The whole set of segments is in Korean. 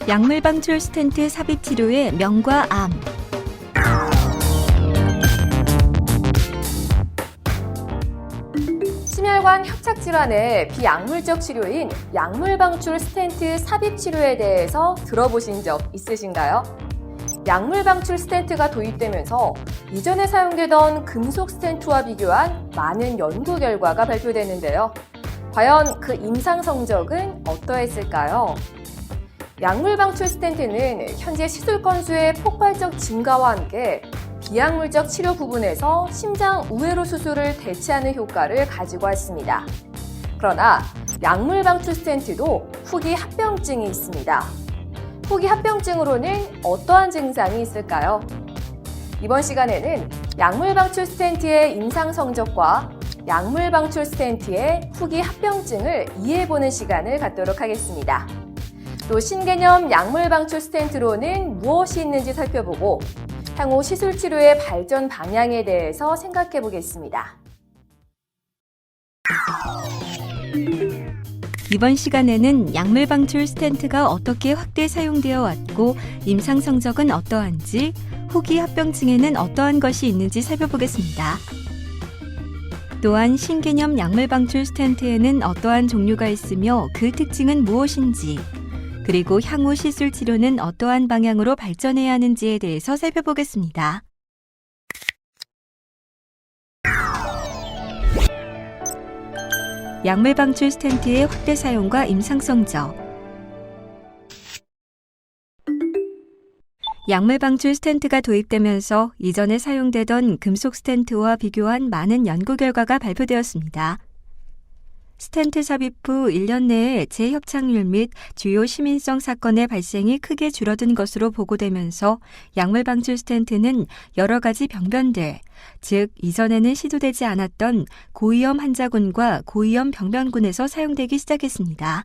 약물 방출 스텐트 삽입 치료의 명과 암. 심혈관 협착 질환의 비약물적 치료인 약물 방출 스텐트 삽입 치료에 대해서 들어보신 적 있으신가요? 약물 방출 스텐트가 도입되면서 이전에 사용되던 금속 스텐트와 비교한 많은 연구 결과가 발표되는데요. 과연 그 임상 성적은 어떠했을까요? 약물 방출 스텐트는 현재 시술 건수의 폭발적 증가와 함께 비약물적 치료 부분에서 심장 우회로 수술을 대체하는 효과를 가지고 왔습니다. 그러나 약물 방출 스텐트도 후기 합병증이 있습니다. 후기 합병증으로는 어떠한 증상이 있을까요? 이번 시간에는 약물 방출 스텐트의 임상 성적과 약물 방출 스텐트의 후기 합병증을 이해해보는 시간을 갖도록 하겠습니다. 또 신개념 약물 방출 스텐트로는 무엇이 있는지 살펴보고 향후 시술 치료의 발전 방향에 대해서 생각해 보겠습니다. 이번 시간에는 약물 방출 스텐트가 어떻게 확대 사용되어 왔고 임상 성적은 어떠한지, 후기 합병증에는 어떠한 것이 있는지 살펴보겠습니다. 또한 신개념 약물 방출 스텐트에는 어떠한 종류가 있으며 그 특징은 무엇인지, 그리고 향후 시술 치료는 어떠한 방향으로 발전해야 하는지에 대해서 살펴보겠습니다. 약물 방출 스텐트의 확대 사용과 임상 성적. 약물 방출 스텐트가 도입되면서 이전에 사용되던 금속 스텐트와 비교한 많은 연구 결과가 발표되었습니다. 스텐트 삽입 후 1년 내에 재협착률 및 주요 시민성 사건의 발생이 크게 줄어든 것으로 보고되면서 약물 방출 스텐트는 여러 가지 병변들, 즉 이전에는 시도되지 않았던 고위험 환자군과 고위험 병변군에서 사용되기 시작했습니다.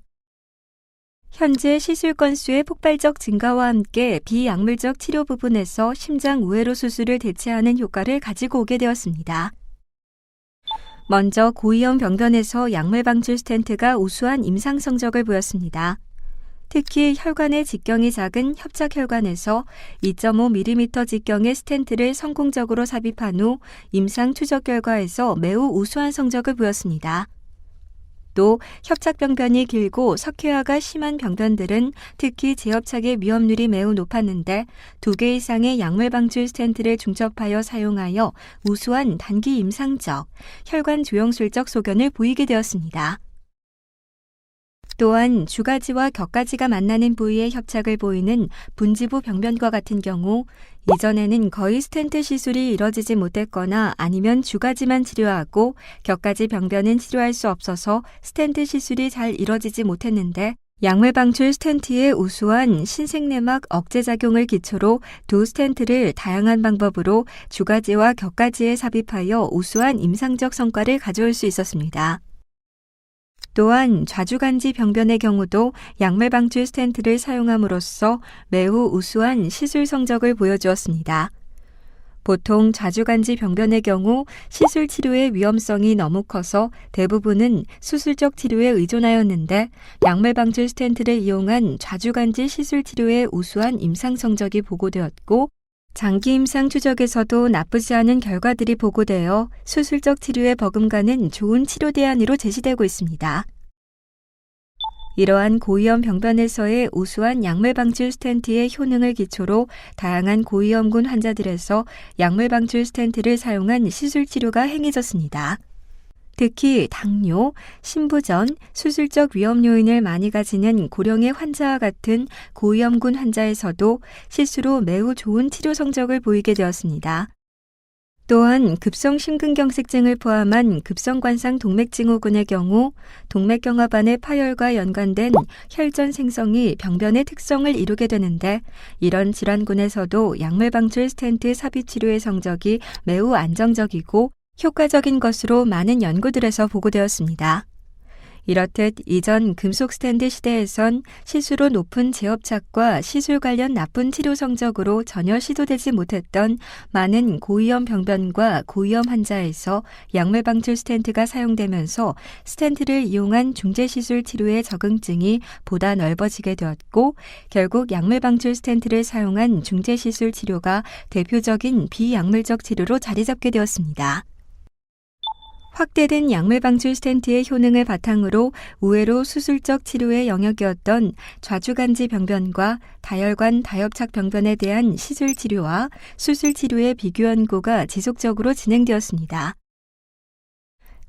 현재 시술 건수의 폭발적 증가와 함께 비약물적 치료 부분에서 심장 우회로 수술을 대체하는 효과를 가지고 오게 되었습니다. 먼저 고위험 병변에서 약물 방출 스텐트가 우수한 임상 성적을 보였습니다. 특히 혈관의 직경이 작은 협착혈관에서 2.5mm 직경의 스텐트를 성공적으로 삽입한 후 임상 추적 결과에서 매우 우수한 성적을 보였습니다. 또 협착병변이 길고 석회화가 심한 병변들은 특히 재협착의 위험률이 매우 높았는데 2개 이상의 약물 방출 스텐트를 중첩하여 사용하여 우수한 단기 임상적, 혈관 조영술적 소견을 보이게 되었습니다. 또한 주가지와 격가지가 만나는 부위의 협착을 보이는 분지부 병변과 같은 경우 이전에는 거의 스텐트 시술이 이뤄지지 못했거나 아니면 주가지만 치료하고 격가지 병변은 치료할 수 없어서 스텐트 시술이 잘 이뤄지지 못했는데 약물 방출 스텐트의 우수한 신생내막 억제작용을 기초로 두 스텐트를 다양한 방법으로 주가지와 격가지에 삽입하여 우수한 임상적 성과를 가져올 수 있었습니다. 또한 좌주간지 병변의 경우도 약물 방출 스텐트를 사용함으로써 매우 우수한 시술 성적을 보여주었습니다. 보통 좌주간지 병변의 경우 시술 치료의 위험성이 너무 커서 대부분은 수술적 치료에 의존하였는데 약물 방출 스텐트를 이용한 좌주간지 시술 치료의 우수한 임상 성적이 보고되었고 장기 임상 추적에서도 나쁘지 않은 결과들이 보고되어 수술적 치료에 버금가는 좋은 치료 대안으로 제시되고 있습니다. 이러한 고위험 병변에서의 우수한 약물 방출 스텐트의 효능을 기초로 다양한 고위험군 환자들에서 약물 방출 스텐트를 사용한 시술 치료가 행해졌습니다. 특히 당뇨, 신부전, 수술적 위험 요인을 많이 가지는 고령의 환자와 같은 고위험군 환자에서도 실수로 매우 좋은 치료 성적을 보이게 되었습니다. 또한 급성 심근경색증을 포함한 급성관상 동맥증후군의 경우 동맥경합 안의 파열과 연관된 혈전 생성이 병변의 특성을 이루게 되는데 이런 질환군에서도 약물 방출 스텐트 삽입 치료의 성적이 매우 안정적이고 효과적인 것으로 많은 연구들에서 보고되었습니다. 이렇듯 이전 금속 스탠드 시대에선 시수로 높은 재협착과 시술 관련 나쁜 치료 성적으로 전혀 시도되지 못했던 많은 고위험 병변과 고위험 환자에서 약물 방출 스텐트가 사용되면서 스텐트를 이용한 중재 시술 치료의 적응증이 보다 넓어지게 되었고 결국 약물 방출 스텐트를 사용한 중재 시술 치료가 대표적인 비약물적 치료로 자리 잡게 되었습니다. 확대된 약물 방출 스텐트의 효능을 바탕으로 우회로 수술적 치료의 영역이었던 좌주간지 병변과 다혈관 다협착 병변에 대한 시술 치료와 수술 치료의 비교 연구가 지속적으로 진행되었습니다.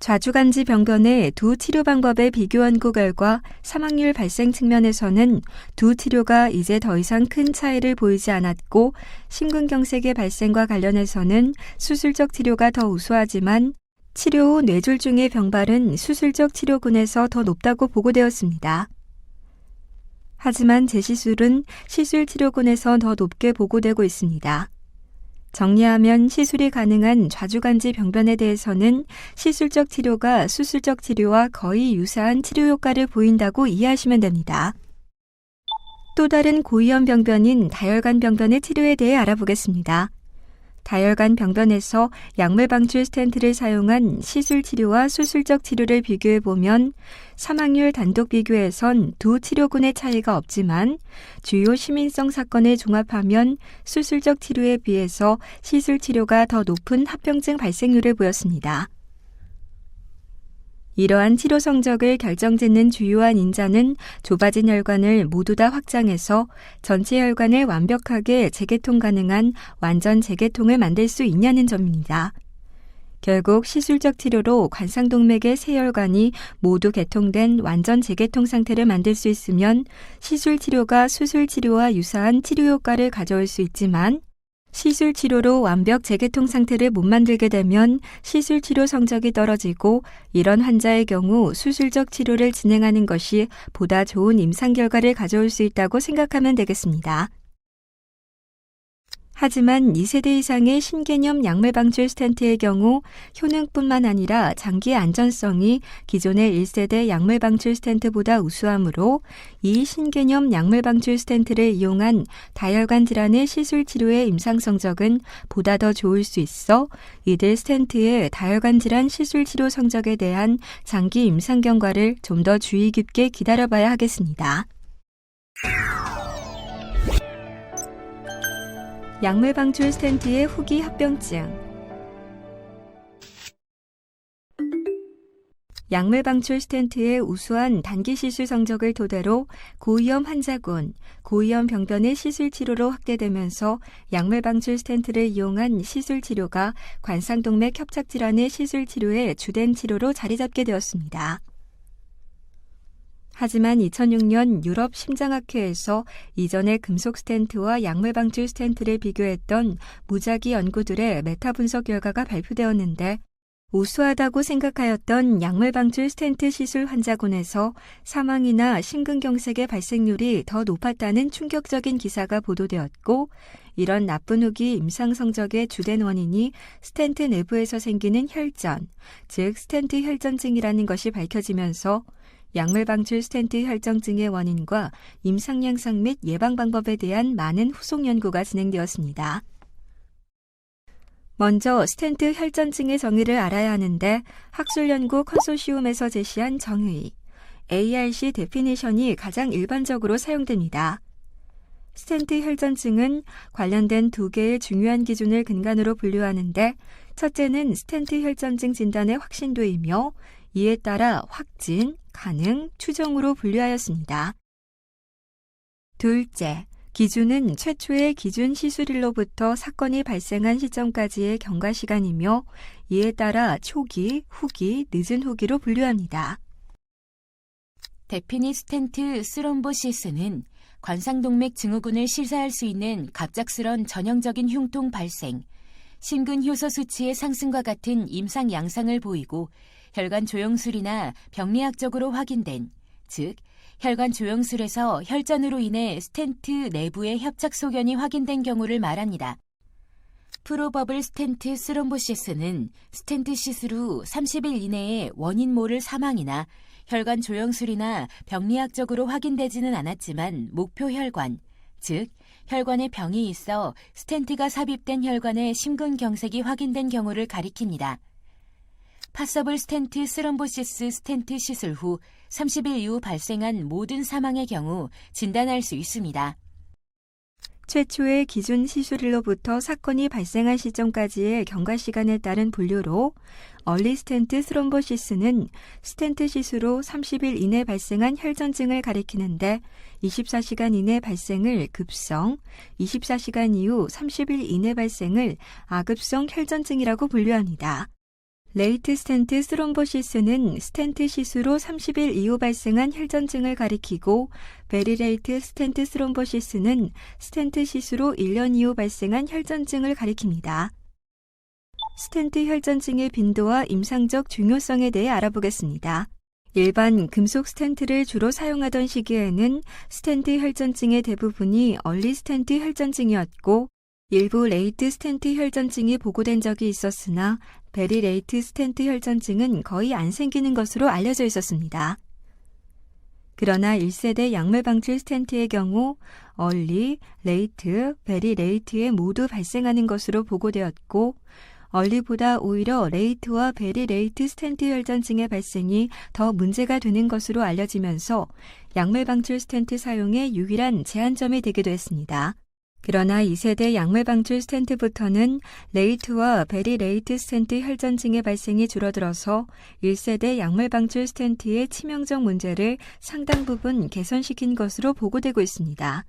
좌주간지 병변의 두 치료 방법의 비교 연구 결과 사망률 발생 측면에서는 두 치료가 이제 더 이상 큰 차이를 보이지 않았고 심근경색의 발생과 관련해서는 수술적 치료가 더 우수하지만 치료 후 뇌졸중의 병발은 수술적 치료군에서 더 높다고 보고되었습니다. 하지만 재시술은 시술 치료군에서 더 높게 보고되고 있습니다. 정리하면 시술이 가능한 좌주간지 병변에 대해서는 시술적 치료가 수술적 치료와 거의 유사한 치료 효과를 보인다고 이해하시면 됩니다. 또 다른 고위험 병변인 다혈관 병변의 치료에 대해 알아보겠습니다. 다혈관 병변에서 약물 방출 스텐트를 사용한 시술 치료와 수술적 치료를 비교해 보면 사망률 단독 비교에선 두 치료군의 차이가 없지만 주요 시민성 사건을 종합하면 수술적 치료에 비해서 시술 치료가 더 높은 합병증 발생률을 보였습니다. 이러한 치료 성적을 결정짓는 주요한 인자는 좁아진 혈관을 모두 다 확장해서 전체 혈관을 완벽하게 재개통 가능한 완전 재개통을 만들 수 있냐는 점입니다. 결국 시술적 치료로 관상동맥의 세 혈관이 모두 개통된 완전 재개통 상태를 만들 수 있으면 시술 치료가 수술 치료와 유사한 치료 효과를 가져올 수 있지만 시술 치료로 완벽 재개통 상태를 못 만들게 되면 시술 치료 성적이 떨어지고 이런 환자의 경우 수술적 치료를 진행하는 것이 보다 좋은 임상 결과를 가져올 수 있다고 생각하면 되겠습니다. 하지만 2세대 이상의 신개념 약물 방출 스텐트의 경우 효능뿐만 아니라 장기 안전성이 기존의 1세대 약물 방출 스텐트보다 우수하므로 이 신개념 약물 방출 스텐트를 이용한 다혈관 질환의 시술 치료의 임상 성적은 보다 더 좋을 수 있어 이들 스텐트의 다혈관 질환 시술 치료 성적에 대한 장기 임상 경과를 좀 더 주의 깊게 기다려봐야 하겠습니다. 약물 방출 스텐트의 후기 합병증. 약물 방출 스텐트의 우수한 단기 시술 성적을 토대로 고위험 환자군, 고위험 병변의 시술 치료로 확대되면서 약물 방출 스텐트를 이용한 시술 치료가 관상동맥 협착 질환의 시술 치료의 주된 치료로 자리 잡게 되었습니다. 하지만 2006년 유럽 심장학회에서 이전의 금속 스텐트와 약물 방출 스텐트를 비교했던 무작위 연구들의 메타 분석 결과가 발표되었는데 우수하다고 생각하였던 약물 방출 스텐트 시술 환자군에서 사망이나 심근경색의 발생률이 더 높았다는 충격적인 기사가 보도되었고 이런 나쁜 후기 임상 성적의 주된 원인이 스텐트 내부에서 생기는 혈전, 즉 스텐트 혈전증이라는 것이 밝혀지면서 약물 방출 스텐트 혈전증의 원인과 임상 양상 및 예방 방법에 대한 많은 후속 연구가 진행되었습니다. 먼저 스텐트 혈전증의 정의를 알아야 하는데 학술연구 컨소시움에서 제시한 정의, ARC 데피니션이 가장 일반적으로 사용됩니다. 스텐트 혈전증은 관련된 두 개의 중요한 기준을 근간으로 분류하는데 첫째는 스텐트 혈전증 진단의 확신도이며 이에 따라 확진, 가능, 추정으로 분류하였습니다. 둘째, 기준은 최초의 기준 시술일로부터 사건이 발생한 시점까지의 경과 시간이며 이에 따라 초기, 후기, 늦은 후기로 분류합니다. 데피니 스텐트 스롬보시스는 관상동맥 증후군을 실사할 수 있는 갑작스런 전형적인 흉통 발생, 심근 효소 수치의 상승과 같은 임상 양상을 보이고 혈관 조영술이나 병리학적으로 확인된, 즉 혈관 조영술에서 혈전으로 인해 스텐트 내부의 협착 소견이 확인된 경우를 말합니다. 프로버블 스텐트 스롬보시스는 스텐트 시술 후 30일 이내에 원인 모를 사망이나 혈관 조영술이나 병리학적으로 확인되지는 않았지만 목표 혈관, 즉 혈관에 병이 있어 스텐트가 삽입된 혈관에 심근경색이 확인된 경우를 가리킵니다. 파서블 스텐트 스럼보시스 스텐트 시술 후 30일 이후 발생한 모든 사망의 경우 진단할 수 있습니다. 최초의 기준 시술일로부터 사건이 발생한 시점까지의 경과 시간에 따른 분류로 얼리 스텐트 스럼보시스는 스텐트 시술 후 30일 이내 발생한 혈전증을 가리키는데 24시간 이내 발생을 급성, 24시간 이후 30일 이내 발생을 아급성 혈전증이라고 분류합니다. 레이트 스텐트 스럼보시스는 스텐트 시술 후 30일 이후 발생한 혈전증을 가리키고 베리 레이트 스텐트 스럼보시스는 스텐트 시술 후 1년 이후 발생한 혈전증을 가리킵니다. 스텐트 혈전증의 빈도와 임상적 중요성에 대해 알아보겠습니다. 일반 금속 스텐트를 주로 사용하던 시기에는 스텐트 혈전증의 대부분이 얼리 스텐트 혈전증이었고 일부 레이트 스텐트 혈전증이 보고된 적이 있었으나 베리 레이트 스텐트 혈전증은 거의 안 생기는 것으로 알려져 있었습니다. 그러나 1세대 약물 방출 스텐트의 경우 얼리, 레이트, 베리 레이트에 모두 발생하는 것으로 보고되었고 얼리보다 오히려 레이트와 베리 레이트 스텐트 혈전증의 발생이 더 문제가 되는 것으로 알려지면서 약물 방출 스텐트 사용의 유일한 제한점이 되기도 했습니다. 그러나 2세대 약물 방출 스텐트부터는 레이트와 베리 레이트 스텐트 혈전증의 발생이 줄어들어서 1세대 약물 방출 스텐트의 치명적 문제를 상당 부분 개선시킨 것으로 보고되고 있습니다.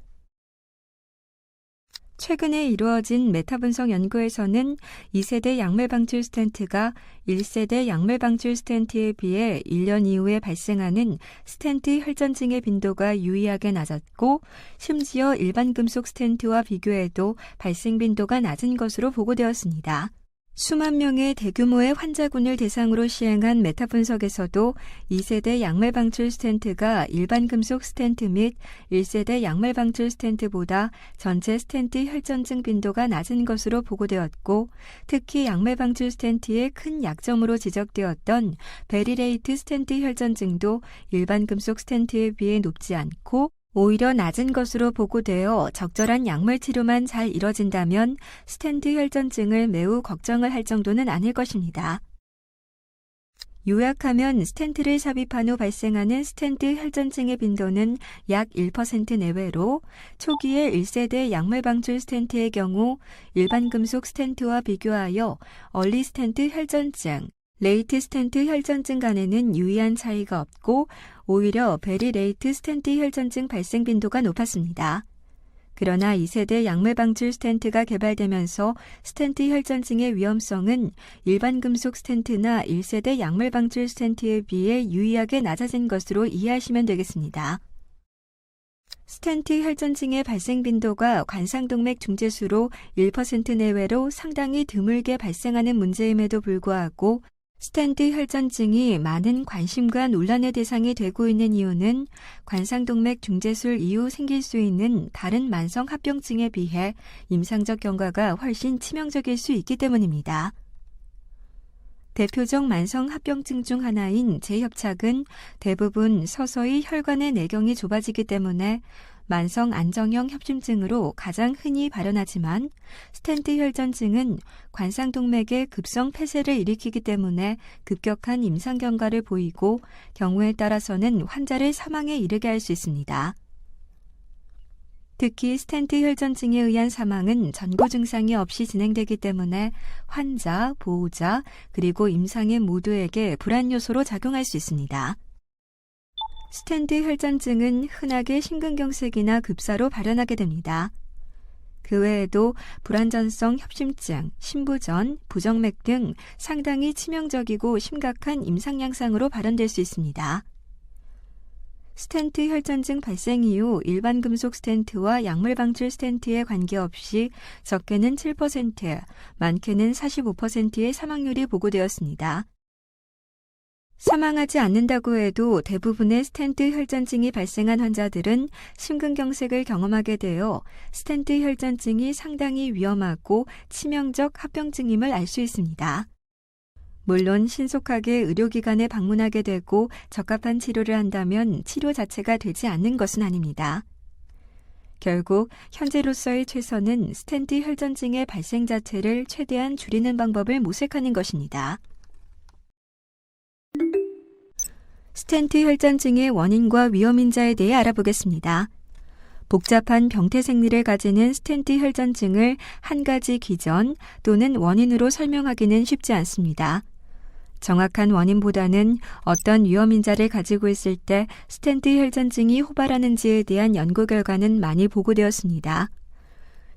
최근에 이루어진 메타 분석 연구에서는 2세대 약물 방출 스텐트가 1세대 약물 방출 스텐트에 비해 1년 이후에 발생하는 스텐트 혈전증의 빈도가 유의하게 낮았고 심지어 일반 금속 스텐트와 비교해도 발생 빈도가 낮은 것으로 보고되었습니다. 수만 명의 대규모의 환자군을 대상으로 시행한 메타 분석에서도 2세대 약물 방출 스텐트가 일반 금속 스텐트 및 1세대 약물 방출 스텐트보다 전체 스텐트 혈전증 빈도가 낮은 것으로 보고되었고 특히 약물 방출 스텐트의 큰 약점으로 지적되었던 베리 레이트 스텐트 혈전증도 일반 금속 스텐트에 비해 높지 않고 오히려 낮은 것으로 보고되어 적절한 약물 치료만 잘 이뤄진다면 스텐트 혈전증을 매우 걱정을 할 정도는 아닐 것입니다. 요약하면 스텐트를 삽입한 후 발생하는 스텐트 혈전증의 빈도는 약 1% 내외로 초기의 1세대 약물 방출 스텐트의 경우 일반 금속 스텐트와 비교하여 얼리 스텐트 혈전증, 레이트 스텐트 혈전증 간에는 유의한 차이가 없고 오히려 베리 레이트 스텐트 혈전증 발생 빈도가 높았습니다. 그러나 2세대 약물 방출 스텐트가 개발되면서 스텐트 혈전증의 위험성은 일반 금속 스텐트나 1세대 약물 방출 스텐트에 비해 유의하게 낮아진 것으로 이해하시면 되겠습니다. 스텐트 혈전증의 발생 빈도가 관상동맥 중재수로 1% 내외로 상당히 드물게 발생하는 문제임에도 불구하고 스텐트 혈전증이 많은 관심과 논란의 대상이 되고 있는 이유는 관상동맥 중재술 이후 생길 수 있는 다른 만성 합병증에 비해 임상적 경과가 훨씬 치명적일 수 있기 때문입니다. 대표적 만성 합병증 중 하나인 재협착은 대부분 서서히 혈관의 내경이 좁아지기 때문에 만성 안정형 협심증으로 가장 흔히 발현하지만 스텐트 혈전증은 관상동맥의 급성 폐쇄를 일으키기 때문에 급격한 임상 경과를 보이고 경우에 따라서는 환자를 사망에 이르게 할 수 있습니다. 특히 스텐트 혈전증에 의한 사망은 전고 증상이 없이 진행되기 때문에 환자, 보호자, 그리고 임상인 모두에게 불안 요소로 작용할 수 있습니다. 스텐트 혈전증은 흔하게 심근경색이나 급사로 발현하게 됩니다. 그 외에도 불안전성 협심증, 심부전, 부정맥 등 상당히 치명적이고 심각한 임상 양상으로 발현될 수 있습니다. 스텐트 혈전증 발생 이후 일반 금속 스텐트와 약물 방출 스텐트에 관계없이 적게는 7%, 많게는 45%의 사망률이 보고되었습니다. 사망하지 않는다고 해도 대부분의 스텐트 혈전증이 발생한 환자들은 심근경색을 경험하게 되어 스텐트 혈전증이 상당히 위험하고 치명적 합병증임을 알 수 있습니다. 물론 신속하게 의료기관에 방문하게 되고 적합한 치료를 한다면 치료 자체가 되지 않는 것은 아닙니다. 결국 현재로서의 최선은 스텐트 혈전증의 발생 자체를 최대한 줄이는 방법을 모색하는 것입니다. 스텐트 혈전증의 원인과 위험인자에 대해 알아보겠습니다. 복잡한 병태 생리를 가지는 스텐트 혈전증을 한 가지 기전 또는 원인으로 설명하기는 쉽지 않습니다. 정확한 원인보다는 어떤 위험인자를 가지고 있을 때 스텐트 혈전증이 호발하는지에 대한 연구 결과는 많이 보고되었습니다.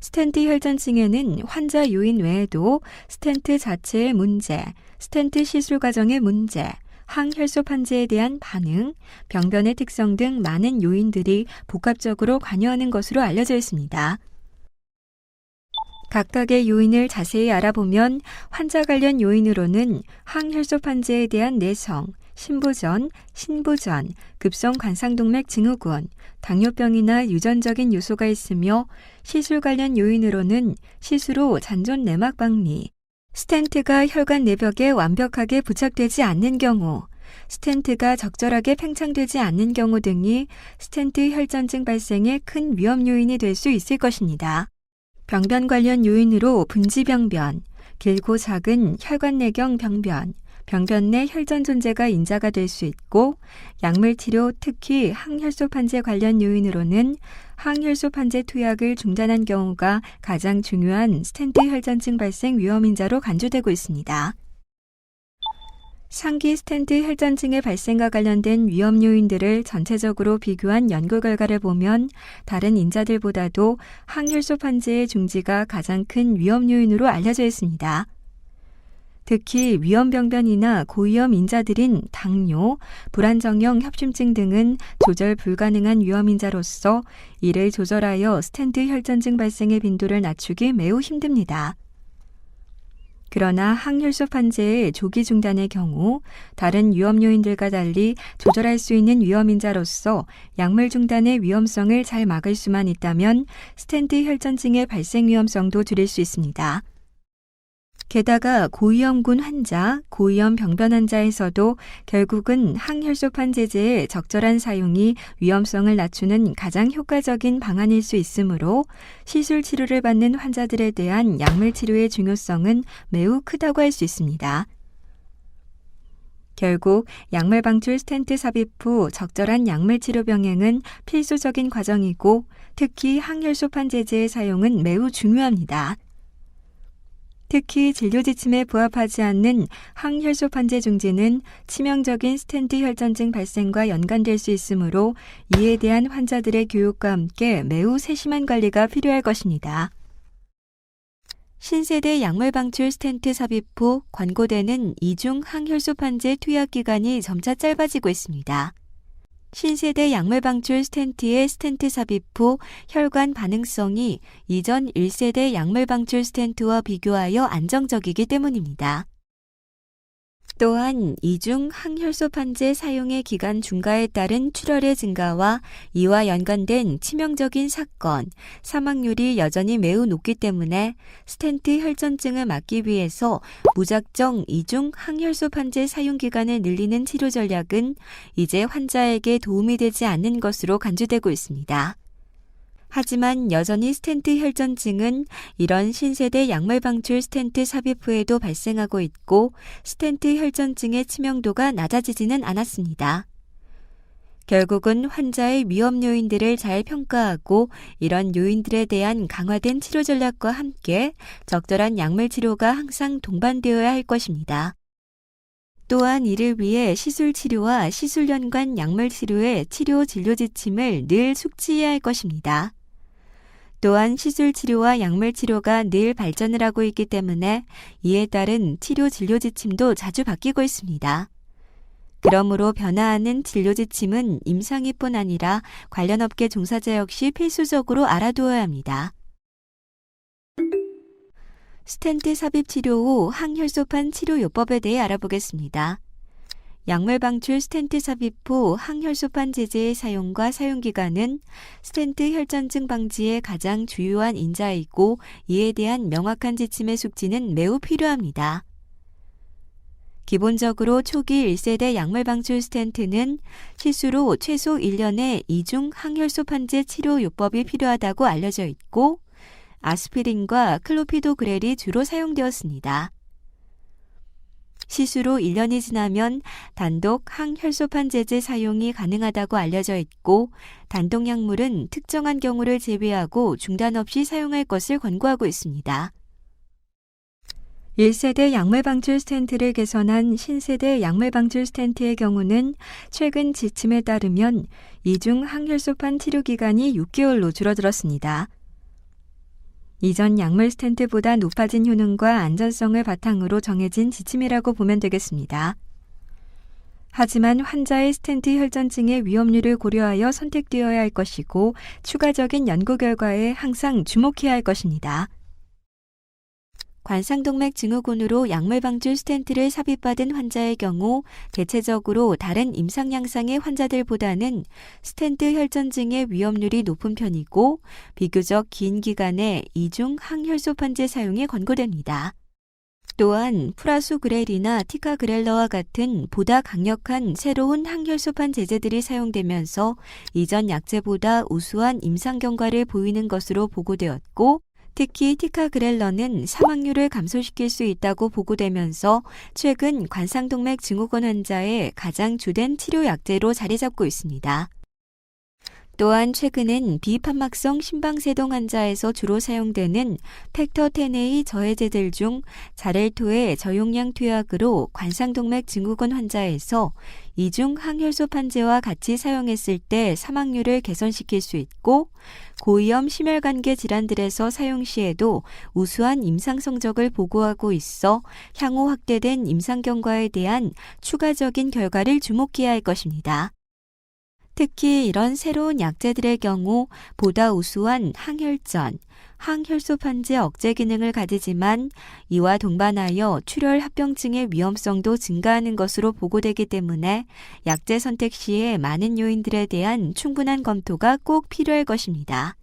스텐트 혈전증에는 환자 요인 외에도 스텐트 자체의 문제, 스텐트 시술 과정의 문제, 항혈소 판재에 대한 반응, 병변의 특성 등 많은 요인들이 복합적으로 관여하는 것으로 알려져 있습니다. 각각의 요인을 자세히 알아보면 환자 관련 요인으로는 항혈소 판재에 대한 내성, 신부전, 급성 관상동맥 증후군, 당뇨병이나 유전적인 요소가 있으며 시술 관련 요인으로는 시술 후 잔존 내막 박리, 스텐트가 혈관 내벽에 완벽하게 부착되지 않는 경우, 스텐트가 적절하게 팽창되지 않는 경우 등이 스텐트 혈전증 발생의 큰 위험 요인이 될 수 있을 것입니다. 병변 관련 요인으로 분지병변, 길고 작은 혈관 내경 병변, 병변 내 혈전 존재가 인자가 될 수 있고 약물 치료 특히 항혈소 판재 관련 요인으로는 항혈소 판재 투약을 중단한 경우가 가장 중요한 스텐트 혈전증 발생 위험인자로 간주되고 있습니다. 상기 스텐트 혈전증의 발생과 관련된 위험 요인들을 전체적으로 비교한 연구 결과를 보면 다른 인자들보다도 항혈소 판재의 중지가 가장 큰 위험 요인으로 알려져 있습니다. 특히 위험병변이나 고위험 인자들인 당뇨, 불안정형 협심증 등은 조절 불가능한 위험인자로서 이를 조절하여 스텐트 혈전증 발생의 빈도를 낮추기 매우 힘듭니다. 그러나 항혈소 판재의 조기 중단의 경우 다른 위험 요인들과 달리 조절할 수 있는 위험인자로서 약물 중단의 위험성을 잘 막을 수만 있다면 스텐트 혈전증의 발생 위험성도 줄일 수 있습니다. 게다가 고위험군 환자, 고위험 병변 환자에서도 결국은 항혈소판 제제의 적절한 사용이 위험성을 낮추는 가장 효과적인 방안일 수 있으므로 시술 치료를 받는 환자들에 대한 약물 치료의 중요성은 매우 크다고 할 수 있습니다. 결국 약물 방출 스텐트 삽입 후 적절한 약물 치료 병행은 필수적인 과정이고 특히 항혈소판 제제의 사용은 매우 중요합니다. 특히 진료 지침에 부합하지 않는 항혈소 판재 중지는 치명적인 스텐트 혈전증 발생과 연관될 수 있으므로 이에 대한 환자들의 교육과 함께 매우 세심한 관리가 필요할 것입니다. 신세대 약물 방출 스텐트 삽입 후 권고되는 이중 항혈소 판재 투약 기간이 점차 짧아지고 있습니다. 신세대 약물 방출 스텐트의 스텐트 삽입 후 혈관 반응성이 이전 1세대 약물 방출 스텐트와 비교하여 안정적이기 때문입니다. 또한 이중 항혈소 판재 사용의 기간 중과에 따른 출혈의 증가와 이와 연관된 치명적인 사건, 사망률이 여전히 매우 높기 때문에 스텐트 혈전증을 막기 위해서 무작정 이중 항혈소 판재 사용 기간을 늘리는 치료 전략은 이제 환자에게 도움이 되지 않는 것으로 간주되고 있습니다. 하지만 여전히 스텐트 혈전증은 이런 신세대 약물 방출 스텐트 삽입 후에도 발생하고 있고 스텐트 혈전증의 치명도가 낮아지지는 않았습니다. 결국은 환자의 위험 요인들을 잘 평가하고 이런 요인들에 대한 강화된 치료 전략과 함께 적절한 약물 치료가 항상 동반되어야 할 것입니다. 또한 이를 위해 시술 치료와 시술 연관 약물 치료의 치료 진료 지침을 늘 숙지해야 할 것입니다. 또한 시술 치료와 약물 치료가 늘 발전을 하고 있기 때문에 이에 따른 치료 진료 지침도 자주 바뀌고 있습니다. 그러므로 변화하는 진료 지침은 임상의뿐 아니라 관련 업계 종사자 역시 필수적으로 알아두어야 합니다. 스텐트 삽입 치료 후 항혈소판 치료요법에 대해 알아보겠습니다. 약물 방출 스텐트 삽입 후 항혈소판 제제의 사용과 사용기간은 스텐트 혈전증 방지의 가장 주요한 인자이고 이에 대한 명확한 지침의 숙지는 매우 필요합니다. 기본적으로 초기 1세대 약물 방출 스텐트는 시수로 최소 1년의 이중 항혈소 판재 치료 요법이 필요하다고 알려져 있고 아스피린과 클로피도그렐이 주로 사용되었습니다. 시수로 1년이 지나면 단독 항혈소판 제제 사용이 가능하다고 알려져 있고 단독 약물은 특정한 경우를 제외하고 중단 없이 사용할 것을 권고하고 있습니다. 1세대 약물 방출 스텐트를 개선한 신세대 약물 방출 스텐트의 경우는 최근 지침에 따르면 이중 항혈소판 치료 기간이 6개월로 줄어들었습니다. 이전 약물 스텐트보다 높아진 효능과 안전성을 바탕으로 정해진 지침이라고 보면 되겠습니다. 하지만 환자의 스텐트 혈전증의 위험률을 고려하여 선택되어야 할 것이고 추가적인 연구 결과에 항상 주목해야 할 것입니다. 관상동맥 증후군으로 약물 방출 스텐트를 삽입받은 환자의 경우 대체적으로 다른 임상 양상의 환자들보다는 스텐트 혈전증의 위험률이 높은 편이고 비교적 긴 기간의 이중 항혈소 판재 사용이 권고됩니다. 또한 프라수그렐이나 티카그렐러와 같은 보다 강력한 새로운 항혈소판 제제들이 사용되면서 이전 약제보다 우수한 임상 경과를 보이는 것으로 보고되었고 특히 티카그렐러는 사망률을 감소시킬 수 있다고 보고되면서 최근 관상동맥 증후군 환자의 가장 주된 치료 약제로 자리 잡고 있습니다. 또한 최근엔 비판막성 심방세동 환자에서 주로 사용되는 팩터 10A 저해제들 중 자렐토의 저용량 투약으로 관상동맥 증후군 환자에서 이중 항혈소 판재와 같이 사용했을 때 사망률을 개선시킬 수 있고 고위험 심혈관계 질환들에서 사용 시에도 우수한 임상 성적을 보고하고 있어 향후 확대된 임상 경과에 대한 추가적인 결과를 주목해야 할 것입니다. 특히 이런 새로운 약제들의 경우 보다 우수한 항혈전, 항혈소 판재 억제 기능을 가지지만 이와 동반하여 출혈 합병증의 위험성도 증가하는 것으로 보고되기 때문에 약제 선택 시에 많은 요인들에 대한 충분한 검토가 꼭 필요할 것입니다.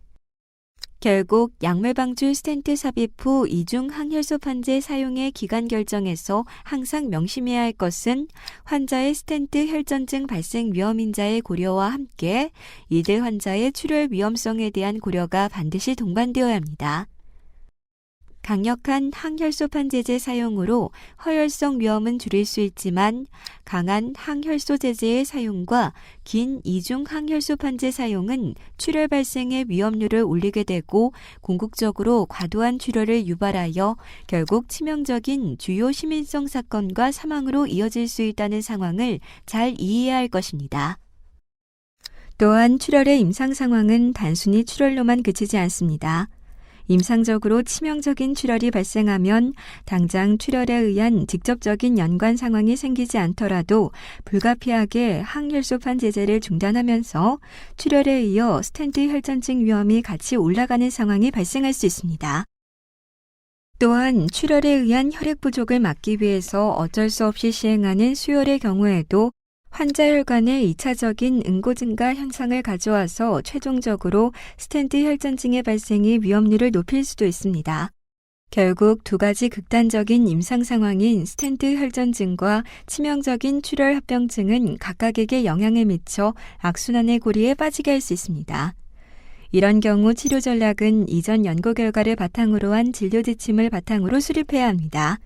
결국 약물 방출 스텐트 삽입 후 이중 항혈소 판재 사용의 기간 결정에서 항상 명심해야 할 것은 환자의 스텐트 혈전증 발생 위험인자의 고려와 함께 이들 환자의 출혈 위험성에 대한 고려가 반드시 동반되어야 합니다. 강력한 항혈소판 제제 사용으로 허혈성 위험은 줄일 수 있지만 강한 항혈소 제제의 사용과 긴 이중 항혈소판제 사용은 출혈 발생의 위험률을 올리게 되고 궁극적으로 과도한 출혈을 유발하여 결국 치명적인 주요 심인성 사건과 사망으로 이어질 수 있다는 상황을 잘 이해해야 할 것입니다. 또한 출혈의 임상 상황은 단순히 출혈로만 그치지 않습니다. 임상적으로 치명적인 출혈이 발생하면 당장 출혈에 의한 직접적인 연관 상황이 생기지 않더라도 불가피하게 항혈소판 제제를 중단하면서 출혈에 이어 스텐트 혈전증 위험이 같이 올라가는 상황이 발생할 수 있습니다. 또한 출혈에 의한 혈액 부족을 막기 위해서 어쩔 수 없이 시행하는 수혈의 경우에도 환자 혈관에 2차적인 응고 증가 현상을 가져와서 최종적으로 스텐트 혈전증의 발생이 위험률을 높일 수도 있습니다. 결국 두 가지 극단적인 임상 상황인 스텐트 혈전증과 치명적인 출혈 합병증은 각각에게 영향을 미쳐 악순환의 고리에 빠지게 할 수 있습니다. 이런 경우 치료 전략은 이전 연구 결과를 바탕으로 한 진료 지침을 바탕으로 수립해야 합니다.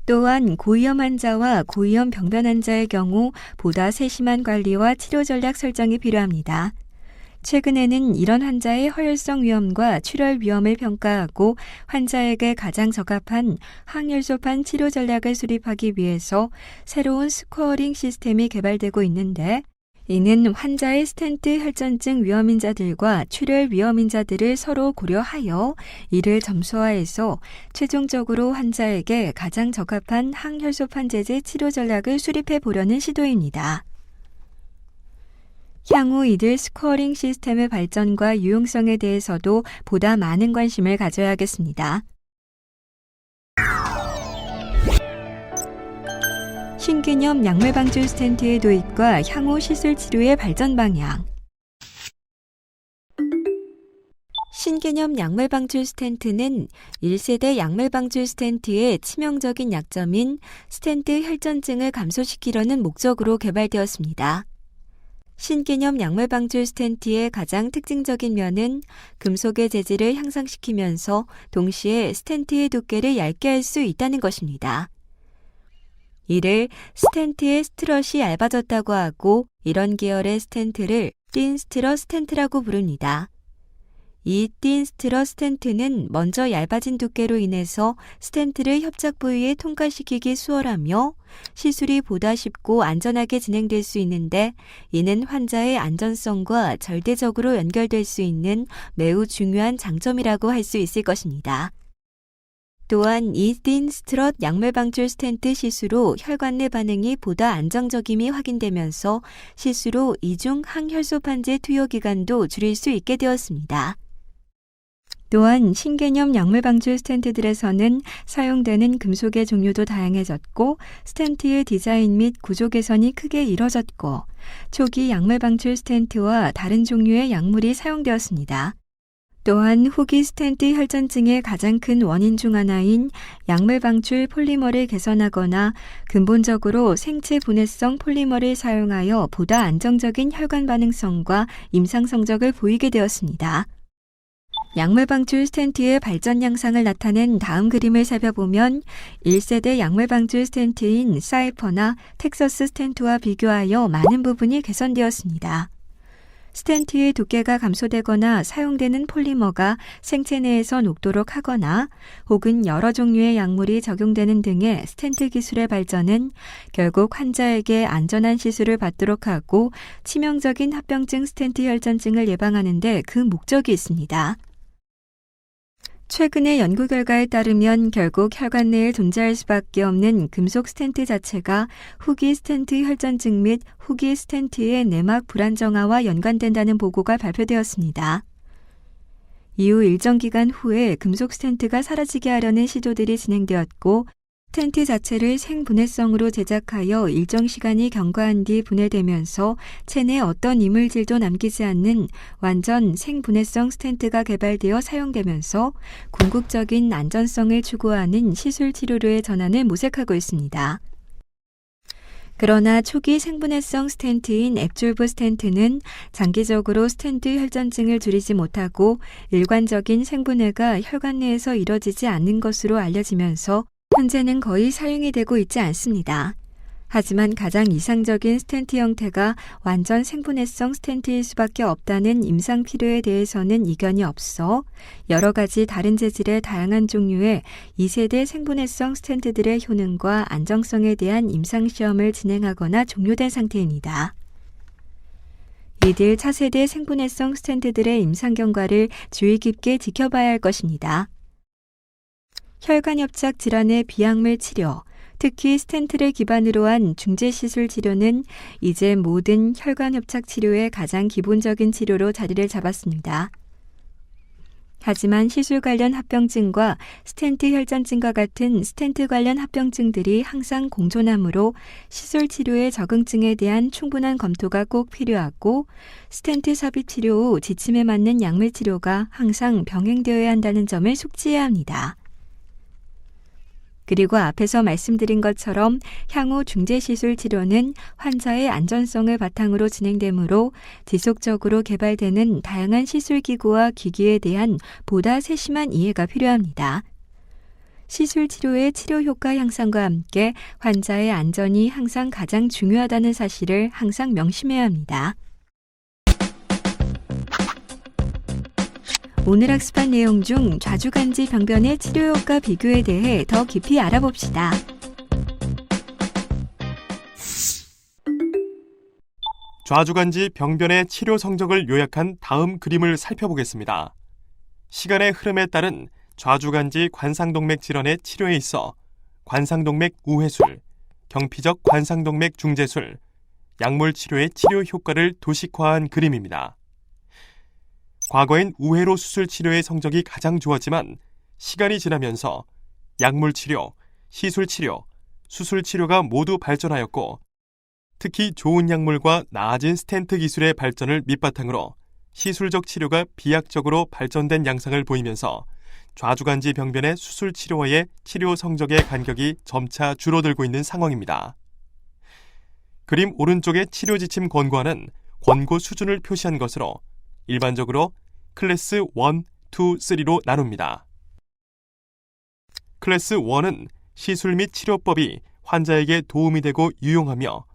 또한 고위험 환자와 고위험 병변 환자의 경우 보다 세심한 관리와 치료 전략 설정이 필요합니다. 최근에는 이런 환자의 허혈성 위험과 출혈 위험을 평가하고 환자에게 가장 적합한 항혈소판 치료 전략을 수립하기 위해서 새로운 스코어링 시스템이 개발되고 있는데 이는 환자의 스텐트 혈전증 위험인자들과 출혈 위험인자들을 서로 고려하여 이를 점수화해서 최종적으로 환자에게 가장 적합한 항혈소판 제제 치료 전략을 수립해 보려는 시도입니다. 향후 이들 스코어링 시스템의 발전과 유용성에 대해서도 보다 많은 관심을 가져야겠습니다. 신개념 약물 방출 스텐트의 도입과 향후 시술 치료의 발전 방향. 신개념 약물 방출 스텐트는 1세대 약물 방출 스텐트의 치명적인 약점인 스텐트 혈전증을 감소시키려는 목적으로 개발되었습니다. 신개념 약물 방출 스텐트의 가장 특징적인 면은 금속의 재질을 향상시키면서 동시에 스텐트의 두께를 얇게 할 수 있다는 것입니다. 이를 스텐트의 스트럿이 얇아졌다고 하고 이런 계열의 스텐트를 띤 스트럿 스텐트라고 부릅니다. 이 띤 스트럿 스텐트는 먼저 얇아진 두께로 인해서 스텐트를 협착 부위에 통과시키기 수월하며 시술이 보다 쉽고 안전하게 진행될 수 있는데 이는 환자의 안전성과 절대적으로 연결될 수 있는 매우 중요한 장점이라고 할 수 있을 것입니다. 또한 이 띤 스트럿 약물 방출 스텐트 시술 후 혈관 내 반응이 보다 안정적임이 확인되면서 시술 후 이중 항혈소 판재 투여 기간도 줄일 수 있게 되었습니다. 또한 신개념 약물 방출 스텐트들에서는 사용되는 금속의 종류도 다양해졌고 스텐트의 디자인 및 구조 개선이 크게 이뤄졌고 초기 약물 방출 스텐트와 다른 종류의 약물이 사용되었습니다. 또한 후기 스텐트 혈전증의 가장 큰 원인 중 하나인 약물 방출 폴리머를 개선하거나 근본적으로 생체 분해성 폴리머를 사용하여 보다 안정적인 혈관 반응성과 임상 성적을 보이게 되었습니다. 약물 방출 스텐트의 발전 양상을 나타낸 다음 그림을 살펴보면 1세대 약물 방출 스텐트인 사이퍼나 텍서스 스텐트와 비교하여 많은 부분이 개선되었습니다. 스텐트의 두께가 감소되거나 사용되는 폴리머가 생체 내에서 녹도록 하거나 혹은 여러 종류의 약물이 적용되는 등의 스텐트 기술의 발전은 결국 환자에게 안전한 시술을 받도록 하고 치명적인 합병증 스텐트 혈전증을 예방하는 데 그 목적이 있습니다. 최근의 연구 결과에 따르면 결국 혈관 내에 존재할 수밖에 없는 금속 스텐트 자체가 후기 스텐트 혈전증 및 후기 스텐트의 내막 불안정화와 연관된다는 보고가 발표되었습니다. 이후 일정 기간 후에 금속 스텐트가 사라지게 하려는 시도들이 진행되었고 스텐트 자체를 생분해성으로 제작하여 일정 시간이 경과한 뒤 분해되면서 체내 어떤 이물질도 남기지 않는 완전 생분해성 스텐트가 개발되어 사용되면서 궁극적인 안전성을 추구하는 시술 치료로의 전환을 모색하고 있습니다. 그러나 초기 생분해성 스텐트인 앱졸브 스텐트는 장기적으로 스텐트 혈전증을 줄이지 못하고 일관적인 생분해가 혈관 내에서 이뤄지지 않는 것으로 알려지면서 현재는 거의 사용이 되고 있지 않습니다. 하지만 가장 이상적인 스텐트 형태가 완전 생분해성 스텐트일 수밖에 없다는 임상 필요에 대해서는 이견이 없어 여러 가지 다른 재질의 다양한 종류의 2세대 생분해성 스텐트들의 효능과 안정성에 대한 임상 시험을 진행하거나 종료된 상태입니다. 이들 차세대 생분해성 스텐트들의 임상 경과를 주의 깊게 지켜봐야 할 것입니다. 혈관협착 질환의 비약물 치료, 특히 스텐트를 기반으로 한 중재시술 치료는 이제 모든 혈관협착 치료의 가장 기본적인 치료로 자리를 잡았습니다. 하지만 시술 관련 합병증과 스텐트 혈전증과 같은 스텐트 관련 합병증들이 항상 공존하므로 시술 치료의 적응증에 대한 충분한 검토가 꼭 필요하고 스텐트 삽입 치료 후 지침에 맞는 약물 치료가 항상 병행되어야 한다는 점을 숙지해야 합니다. 그리고 앞에서 말씀드린 것처럼 향후 중재시술 치료는 환자의 안전성을 바탕으로 진행되므로 지속적으로 개발되는 다양한 시술기구와 기기에 대한 보다 세심한 이해가 필요합니다. 시술 치료의 치료 효과 향상과 함께 환자의 안전이 항상 가장 중요하다는 사실을 항상 명심해야 합니다. 오늘 학습한 내용 중 좌주간지 병변의 치료 효과 비교에 대해 더 깊이 알아봅시다. 좌주간지 병변의 치료 성적을 요약한 다음 그림을 살펴보겠습니다. 시간의 흐름에 따른 좌주간지 관상동맥 질환의 치료에 있어 관상동맥 우회술, 경피적 관상동맥 중재술, 약물 치료의 치료 효과를 도식화한 그림입니다. 과거엔 우회로 수술 치료의 성적이 가장 좋았지만 시간이 지나면서 약물 치료, 시술 치료, 수술 치료가 모두 발전하였고 특히 좋은 약물과 나아진 스텐트 기술의 발전을 밑바탕으로 시술적 치료가 비약적으로 발전된 양상을 보이면서 좌주간지 병변의 수술 치료와의 치료 성적의 간격이 점차 줄어들고 있는 상황입니다. 그림 오른쪽의 치료 지침 권고안은 권고 수준을 표시한 것으로 일반적으로 클래스 1, 2, 3로 나눕니다. 클래스 1은 시술 및 치료법이 환자에게 도움이 되고 유용하며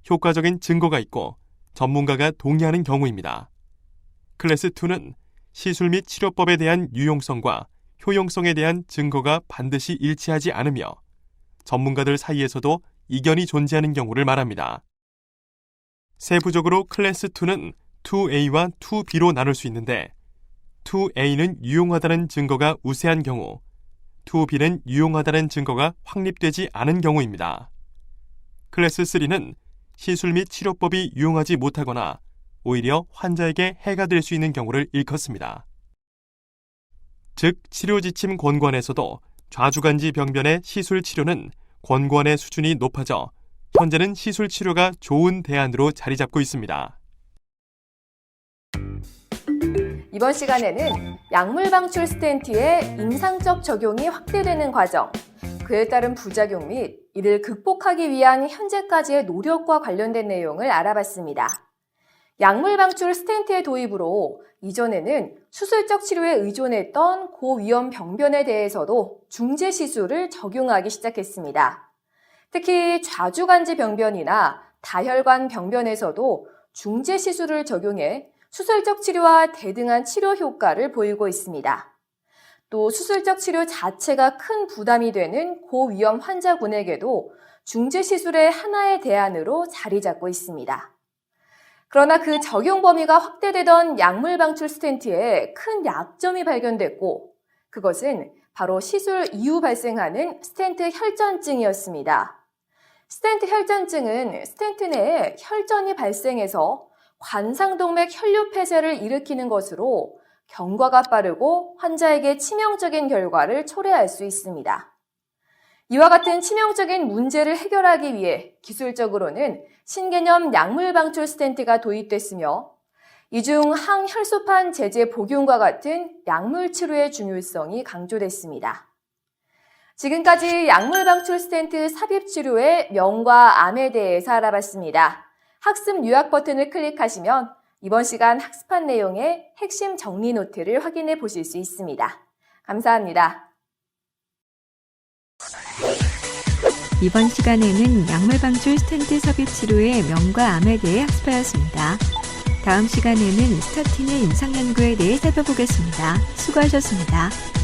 효과적인 증거가 있고 전문가가 동의하는 경우입니다. 클래스 2는 시술 및 치료법에 대한 유용성과 효용성에 대한 증거가 반드시 일치하지 않으며 전문가들 사이에서도 이견이 존재하는 경우를 말합니다. 세부적으로 클래스 2는 2A와 2B로 나눌 수 있는데 2A는 유용하다는 증거가 우세한 경우, 2B는 유용하다는 증거가 확립되지 않은 경우입니다. 클래스 3는 시술 및 치료법이 유용하지 못하거나 오히려 환자에게 해가 될 수 있는 경우를 일컫습니다. 즉, 치료 지침 권고안에서도 좌주간지 병변의 시술 치료는 권고안의 수준이 높아져 현재는 시술 치료가 좋은 대안으로 자리 잡고 있습니다. 이번 시간에는 약물 방출 스텐트의 임상적 적용이 확대되는 과정, 그에 따른 부작용 및 이를 극복하기 위한 현재까지의 노력과 관련된 내용을 알아봤습니다. 약물 방출 스텐트의 도입으로 이전에는 수술적 치료에 의존했던 고위험 병변에 대해서도 중재 시술을 적용하기 시작했습니다. 특히 좌주간지 병변이나 다혈관 병변에서도 중재 시술을 적용해 수술적 치료와 대등한 치료 효과를 보이고 있습니다. 또 수술적 치료 자체가 큰 부담이 되는 고위험 환자군에게도 중재 시술의 하나의 대안으로 자리 잡고 있습니다. 그러나 그 적용 범위가 확대되던 약물 방출 스텐트에 큰 약점이 발견됐고, 그것은 바로 시술 이후 발생하는 스텐트 혈전증이었습니다. 스텐트 혈전증은 스텐트 내에 혈전이 발생해서 관상동맥 혈류 폐쇄를 일으키는 것으로 경과가 빠르고 환자에게 치명적인 결과를 초래할 수 있습니다. 이와 같은 치명적인 문제를 해결하기 위해 기술적으로는 신개념 약물 방출 스텐트가 도입됐으며 이 중 항혈소판 제제 복용과 같은 약물 치료의 중요성이 강조됐습니다. 지금까지 약물 방출 스텐트 삽입 치료의 명과 암에 대해서 알아봤습니다. 학습 요약 버튼을 클릭하시면 이번 시간 학습한 내용의 핵심 정리 노트를 확인해 보실 수 있습니다. 감사합니다. 이번 시간에는 약물 방출 스텐트 삽입 치료의 명과 암에 대해 학습하였습니다. 다음 시간에는 스타틴의 임상 연구에 대해 살펴보겠습니다. 수고하셨습니다.